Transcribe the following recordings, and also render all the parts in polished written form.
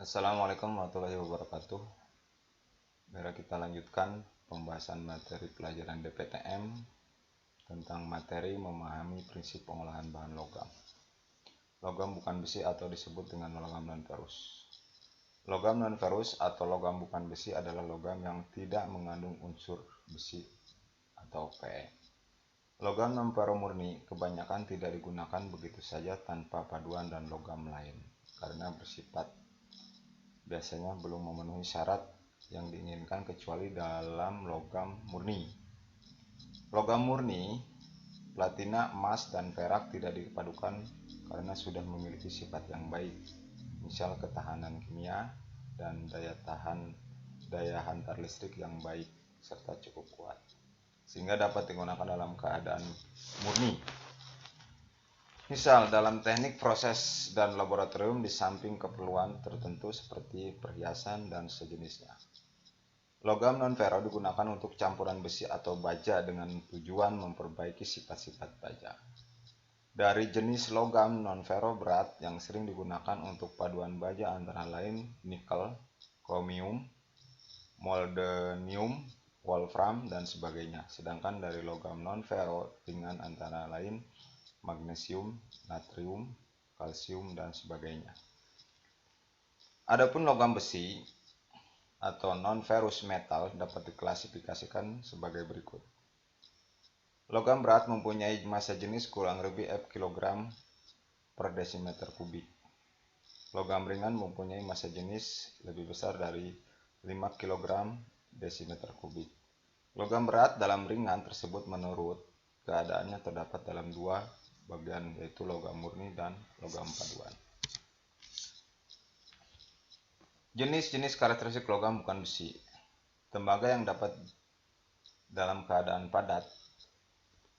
Assalamualaikum warahmatullahi wabarakatuh. Mari kita lanjutkan pembahasan materi pelajaran DPTM tentang materi memahami prinsip pengolahan bahan logam. Logam bukan besi atau disebut dengan logam non-ferus. Logam non-ferus atau logam bukan besi adalah logam yang tidak mengandung unsur besi atau Fe. Logam non-ferro murni kebanyakan tidak digunakan begitu saja tanpa paduan dan logam lain karena bersifat biasanya belum memenuhi syarat yang diinginkan kecuali dalam logam murni. Logam murni, platina, emas, dan perak tidak dipadukan karena sudah memiliki sifat yang baik, misal ketahanan kimia dan daya hantar listrik yang baik serta cukup kuat, sehingga dapat digunakan dalam keadaan murni. Misal dalam teknik proses dan laboratorium di samping keperluan tertentu seperti perhiasan dan sejenisnya. Logam non-ferro digunakan untuk campuran besi atau baja dengan tujuan memperbaiki sifat-sifat baja. Dari jenis logam non-ferro berat yang sering digunakan untuk paduan baja antara lain nikel, kromium, molybdenum, wolfram, dan sebagainya. Sedangkan dari logam non-ferro ringan antara lain magnesium, natrium, kalsium, dan sebagainya. Adapun logam besi atau non-ferrous metal dapat diklasifikasikan sebagai berikut. Logam berat mempunyai massa jenis kurang lebih F kg per desimeter kubik. Logam ringan mempunyai massa jenis lebih besar dari 5 kg desimeter kubik. Logam berat dalam ringan tersebut menurut keadaannya terdapat dalam dua bagian, yaitu logam murni dan logam paduan. Jenis-jenis karakteristik logam bukan besi. Tembaga yang dapat dalam keadaan padat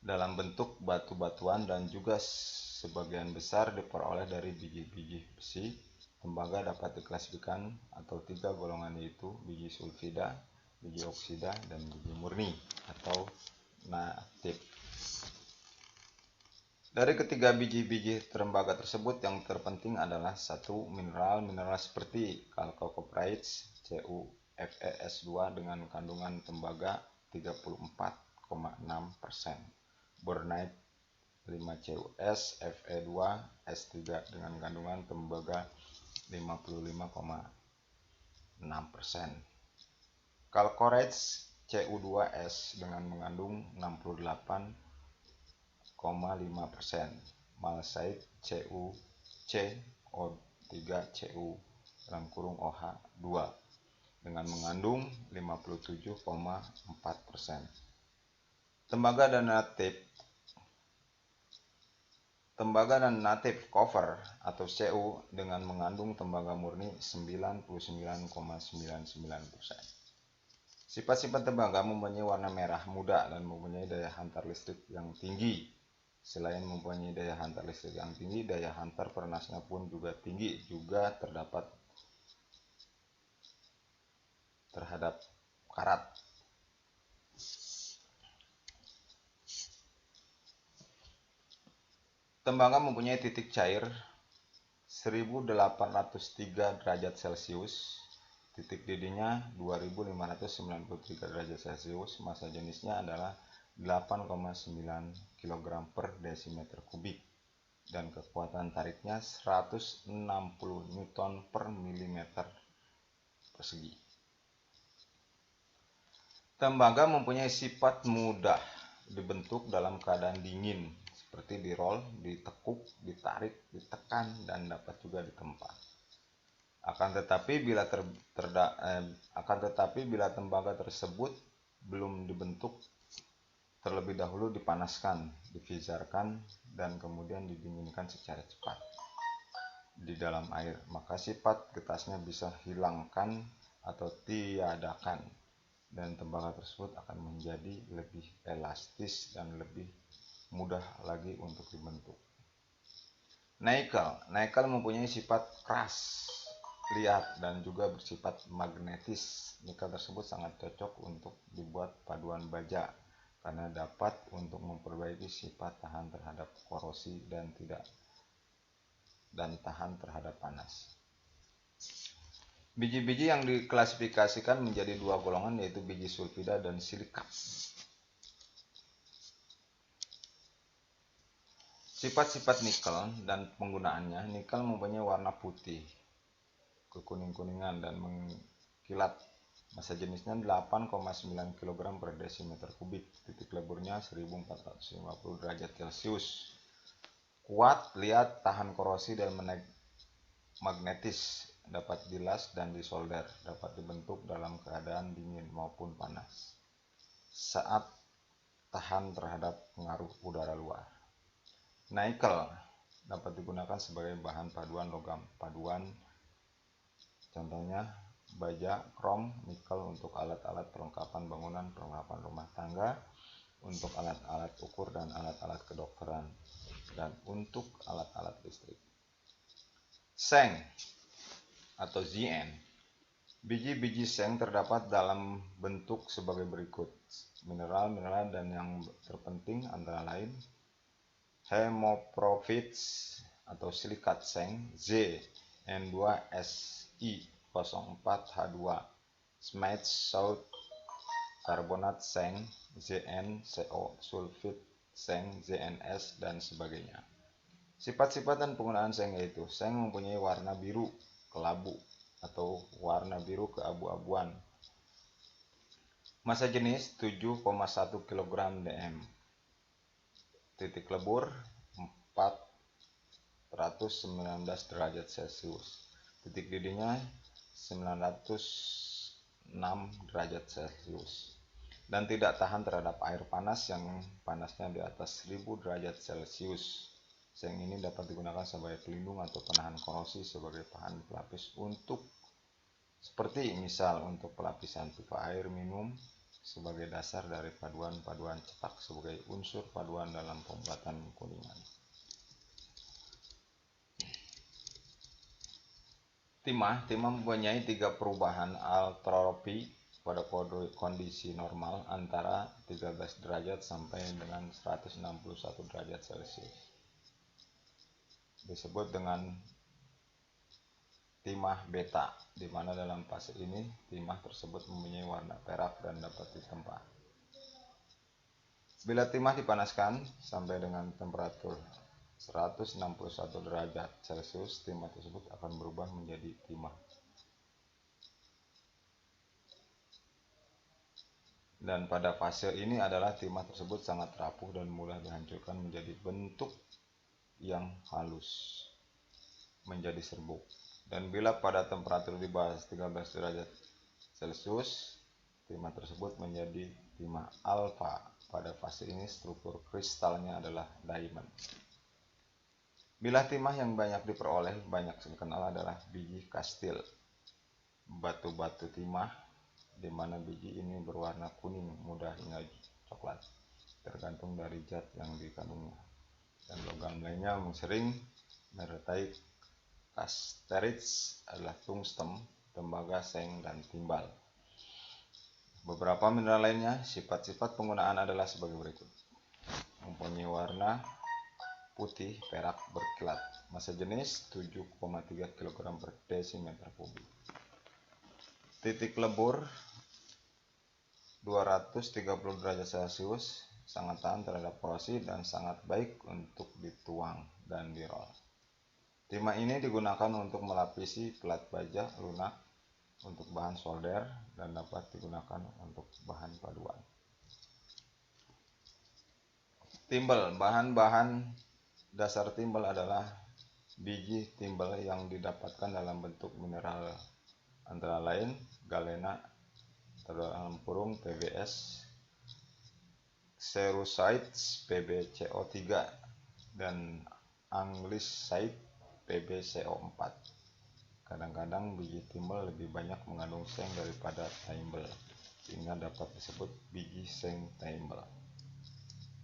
dalam bentuk batu-batuan dan juga sebagian besar diperoleh dari biji-biji besi. Tembaga dapat diklasifikasikan atau tiga golongan, yaitu biji sulfida, biji oksida, dan biji murni atau natif. Dari ketiga biji-biji tembaga tersebut yang terpenting adalah satu, mineral seperti chalcopyrite CuFeS2 dengan kandungan tembaga 34,6%, bornite 5CuS Fe2S3 dengan kandungan tembaga 55,6%, chalcorites Cu2S dengan mengandung 68,5%, malsite CuCO3Cu OH2 dengan mengandung 57,4%. Tembaga dan native cover atau Cu dengan mengandung tembaga murni 99,99%. Sifat-sifat tembaga mempunyai warna merah muda dan mempunyai daya hantar listrik yang tinggi. Selain mempunyai daya hantar listrik yang tinggi, daya hantar panasnya pun juga tinggi, juga terdapat terhadap karat. Tembaga mempunyai titik cair 1803 derajat Celcius, titik didihnya 2593 derajat Celcius, massa jenisnya adalah 8,9 kg per desimeter kubik, dan kekuatan tariknya 160 Newton per milimeter persegi. Tembaga mempunyai sifat mudah dibentuk dalam keadaan dingin, seperti dirol, ditekuk, ditarik, ditekan, dan dapat juga ditempa. Akan tetapi bila tembaga tersebut belum dibentuk, terlebih dahulu dipanaskan, difizarkan, dan kemudian didinginkan secara cepat di dalam air, maka sifat getasnya bisa hilangkan atau tiadakan, dan tembaga tersebut akan menjadi lebih elastis dan lebih mudah lagi untuk dibentuk. Nikel mempunyai sifat keras, liat, dan juga bersifat magnetis. Nikel tersebut sangat cocok untuk dibuat paduan baja karena dapat untuk memperbaiki sifat tahan terhadap korosi dan tahan terhadap panas. Biji-biji yang diklasifikasikan menjadi dua golongan yaitu biji sulfida dan silikat. Sifat-sifat nikel dan penggunaannya. Nikel mempunyai warna putih, kekuning-kuningan dan mengkilat. Massa jenisnya 8,9 kg per desimeter kubik. Titik leburnya 1450 derajat Celcius. Kuat, liat, tahan korosi dan magnetis. Dapat dilas dan disolder. Dapat dibentuk dalam keadaan dingin maupun panas. Saat tahan terhadap pengaruh udara luar. Nikel dapat digunakan sebagai bahan paduan logam paduan. Contohnya baja, krom, nikel untuk alat-alat perlengkapan bangunan, perlengkapan rumah tangga, untuk alat-alat ukur dan alat-alat kedokteran, dan untuk alat-alat listrik. Seng atau Zn. Biji-biji seng terdapat dalam bentuk sebagai berikut. Mineral-mineral dan yang terpenting antara lain hemoprofites atau silikat seng, Zn2Si04H2, smudge salt, karbonat seng, ZnCO, sulfit seng, ZnS, dan sebagainya. Sifat-sifat dan penggunaan seng yaitu seng mempunyai warna biru kelabu atau warna biru keabu-abuan. Massa jenis 7,1 kg dm. Titik lebur 419 derajat Celcius. Titik didihnya 906 derajat Celcius. Dan tidak tahan terhadap air panas yang panasnya di atas 1000 derajat Celcius. Seng ini dapat digunakan sebagai pelindung atau penahan korosi sebagai bahan pelapis untuk seperti misal untuk pelapisan pipa air minum sebagai dasar dari paduan-paduan cetak sebagai unsur paduan dalam pembuatan kuningan. Timah mempunyai 3 perubahan altropi pada kondisi normal antara 13 derajat sampai dengan 161 derajat Celcius. Disebut dengan timah beta, di mana dalam fase ini timah tersebut mempunyai warna perak dan dapat ditempa. Bila timah dipanaskan sampai dengan temperatur 161 derajat Celcius, timah tersebut akan berubah menjadi timah. Dan pada fase ini adalah timah tersebut sangat rapuh dan mudah dihancurkan menjadi bentuk yang halus, menjadi serbuk. Dan bila pada temperatur di bawah 13 derajat Celcius, timah tersebut menjadi timah alfa. Pada fase ini struktur kristalnya adalah diamond. Bila timah yang banyak diperoleh, banyak dikenal adalah biji kastil, batu-batu timah, di mana biji ini berwarna kuning muda hingga coklat, tergantung dari zat yang dikandungnya. Dan logam lainnya yang sering menyertai kasterits adalah tungsten, tembaga, seng, dan timbal. Beberapa mineral lainnya, sifat-sifat penggunaan adalah sebagai berikut. Mempunyai warna putih perak berkilat. Massa jenis 7,3 kg per desimeter kubik. Titik lebur 230 derajat Celcius, sangat tahan terhadap korosi dan sangat baik untuk dituang dan dirol. Timah ini digunakan untuk melapisi pelat baja lunak, untuk bahan solder, dan dapat digunakan untuk bahan paduan. Timbal, bahan-bahan dasar timbal adalah biji timbal yang didapatkan dalam bentuk mineral antara lain galena dalam kurung PbS, cerussite PbCO3, dan anglesite PbCO4. Kadang-kadang biji timbal lebih banyak mengandung seng daripada timbal, sehingga dapat disebut biji seng timbal.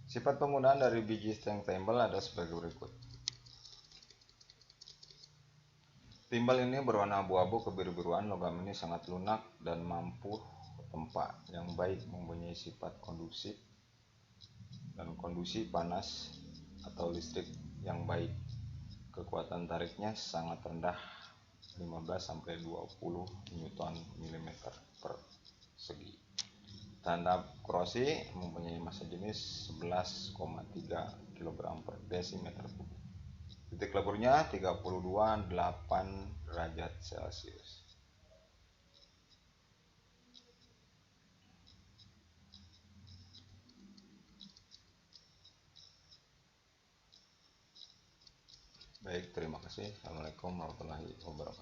Sifat penggunaan dari biji seng timbal ada sebagai berikut. Timbal ini berwarna abu-abu kebiru-biruan. Logam ini sangat lunak dan mampu tempa yang baik, mempunyai sifat kondusif dan kondusi panas atau listrik yang baik. Kekuatan tariknya sangat rendah 15 sampai 20 Newton milimeter per segi. Tanda korosi mempunyai massa jenis 11,3 kg per desimeter kubik. Titik leburnya 32,8 derajat Celcius. Baik, terima kasih. Assalamualaikum warahmatullahi wabarakatuh.